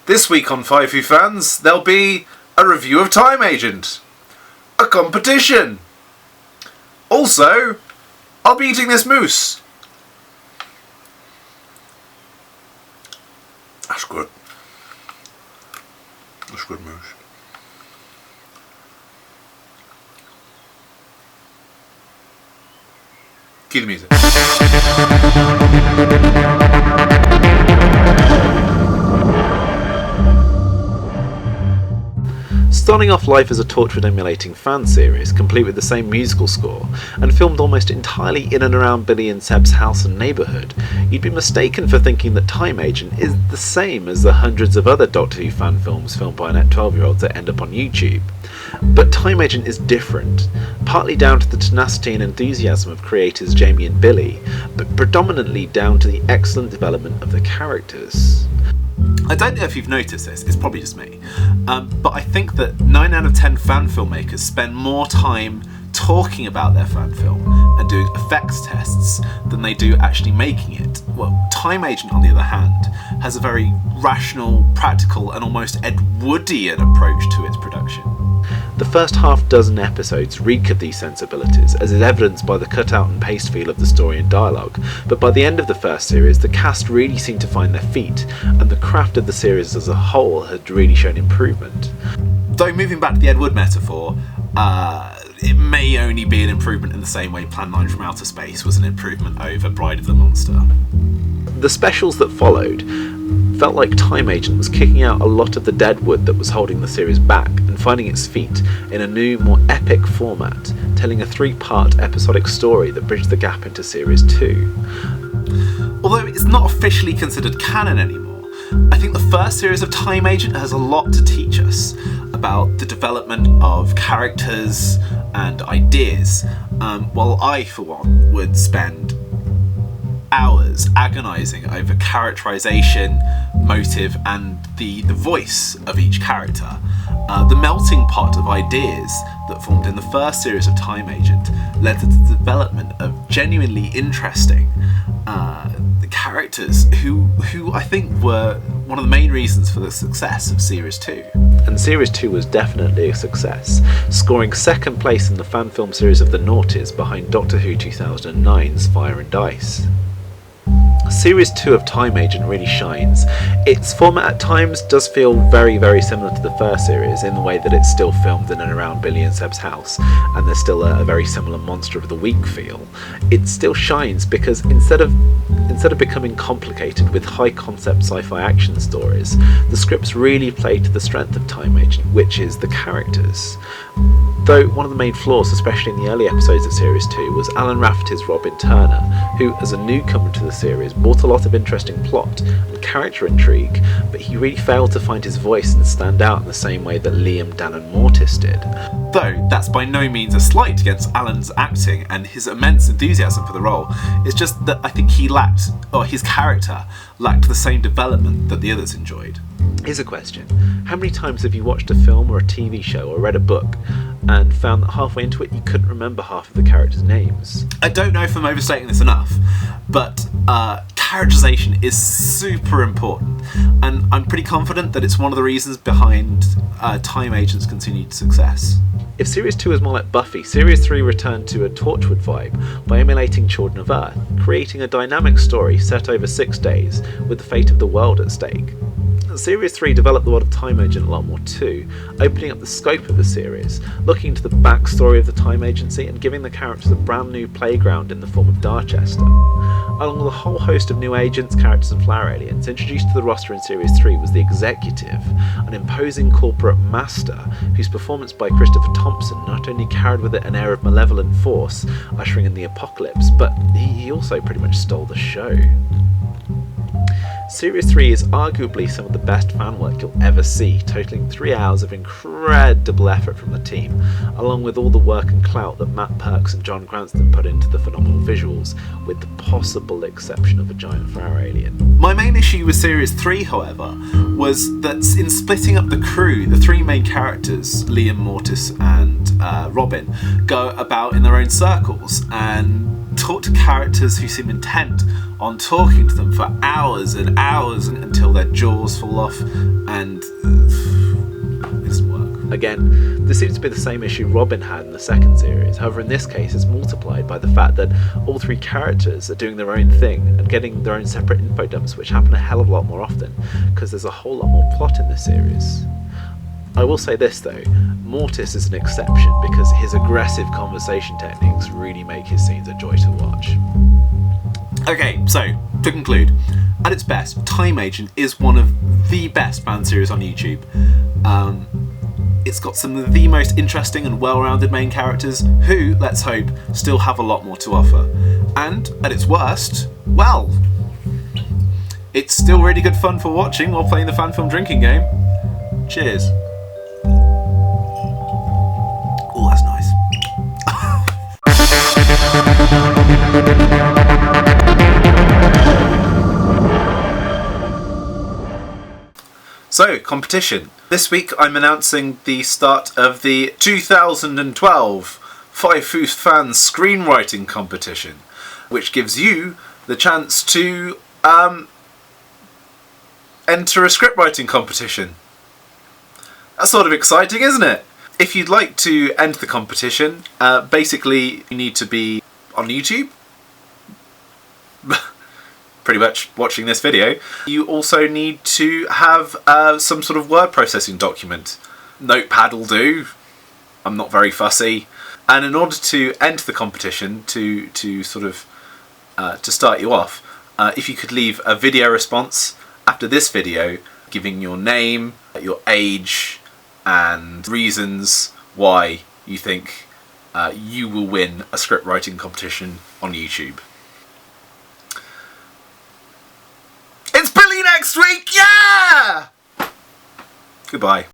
This week on Five Who Fans, there'll be a review of Time Agent, a competition. Also, I'll be eating this mousse. That's good. That's good mousse. Cue the music. Starting off life as a Torchwood emulating fan series, complete with the same musical score, and filmed almost entirely in and around Billy and Seb's house and neighbourhood, you'd be mistaken for thinking that Time Agent is the same as the hundreds of other Doctor Who fan films filmed by net 12-year-olds that end up on YouTube. But Time Agent is different, partly down to the tenacity and enthusiasm of creators Jamie and Billy, but predominantly down to the excellent development of the characters. I don't know if you've noticed this, it's probably just me, but I think that 9 out of 10 fan filmmakers spend more time talking about their fan film and doing effects tests than they do actually making it. Well, Time Agent, on the other hand, has a very rational, practical and almost Ed Woodian approach to its production. The first half dozen episodes reek of these sensibilities, as is evidenced by the cut-out and paste feel of the story and dialogue, but by the end of the first series, the cast really seemed to find their feet, and the craft of the series as a whole had really shown improvement. Though, moving back to the Ed Wood metaphor, it may only be an improvement in the same way Plan 9 from Outer Space was an improvement over Bride of the Monster. The specials that followed felt like Time Agent was kicking out a lot of the deadwood that was holding the series back and finding its feet in a new, more epic format, telling a 3-part episodic story that bridged the gap into Series 2. Although it's not officially considered canon anymore, I think the first series of Time Agent has a lot to teach us about the development of characters and ideas, while I, for one, would spend hours agonising over characterisation, motive and the voice of each character. The melting pot of ideas that formed in the first series of Time Agent led to the development of genuinely interesting characters who I think were one of the main reasons for the success of Series 2. And Series 2 was definitely a success, scoring second place in the fan film series of the noughties behind Doctor Who 2009's Fire and Ice. Series 2 of Time Agent really shines. Its format at times does feel very, very similar to the first series in the way that it's still filmed in and around Billy and Seb's house, and there's still a very similar Monster of the Week feel. It still shines because instead of becoming complicated with high-concept sci-fi action stories, the scripts really play to the strength of Time Agent, which is the characters. Though one of the main flaws, especially in the early episodes of Series 2, was Alan Rafferty's Robin Turner, who, as a newcomer to the series, brought a lot of interesting plot and character intrigue, but he really failed to find his voice and stand out in the same way that Liam, Dan and Mortis did. Though that's by no means a slight against Alan's acting and his immense enthusiasm for the role, it's just that I think his character lacked the same development that the others enjoyed. Here's a question. How many times have you watched a film or a TV show or read a book and found that halfway into it you couldn't remember half of the characters' names? I don't know if I'm overstating this enough, but characterization is super important, and I'm pretty confident that it's one of the reasons behind Time Agent's continued success. If Series 2 was more like Buffy, Series 3 returned to a Torchwood vibe by emulating Children of Earth, creating a dynamic story set over 6 days with the fate of the world at stake. Series 3 developed the world of Time Agent a lot more too, opening up the scope of the series, looking into the backstory of the Time Agency and giving the characters a brand new playground in the form of Darchester. Along with a whole host of new agents, characters and flower aliens, introduced to the roster in Series 3 was the Executive, an imposing corporate master whose performance by Christopher Thompson not only carried with it an air of malevolent force, ushering in the apocalypse, but he also pretty much stole the show. Series 3 is arguably some of the best fan work you'll ever see, totaling 3 hours of incredible effort from the team, along with all the work and clout that Matt Perks and John Cranston put into the phenomenal visuals, with the possible exception of a giant flower alien. My main issue with Series 3, however, was that in splitting up the crew, the 3 main characters, Liam, Mortis and Robin, go about in their own circles and talk to characters who seem intent on talking to them for hours and hours until their jaws fall off, and it doesn't work. Again, this seems to be the same issue Robin had in the second series. However, in this case, it's multiplied by the fact that all three characters are doing their own thing and getting their own separate info dumps, which happen a hell of a lot more often, because there's a whole lot more plot in this series. I will say this though, Mortis is an exception because his aggressive conversation techniques really make his scenes a joy to watch. Okay, so, to conclude, at its best, Time Agent is one of the best fan series on YouTube. It's got some of the most interesting and well-rounded main characters who, let's hope, still have a lot more to offer. And, at its worst, well, it's still really good fun for watching while playing the fan film drinking game. Cheers. Oh, that's nice. So, competition. This week I'm announcing the start of the 2012 Five Footh Fans Screenwriting Competition, which gives you the chance to enter a scriptwriting competition. That's sort of exciting, isn't it? If you'd like to enter the competition, basically you need to be on YouTube, pretty much watching this video. You also need to have some sort of word processing document. Notepad will do. I'm not very fussy. And in order to enter the competition, to start you off, if you could leave a video response after this video, giving your name, your age, and reasons why you think you will win a script writing competition on YouTube. It's Billy next week, yeah! Goodbye.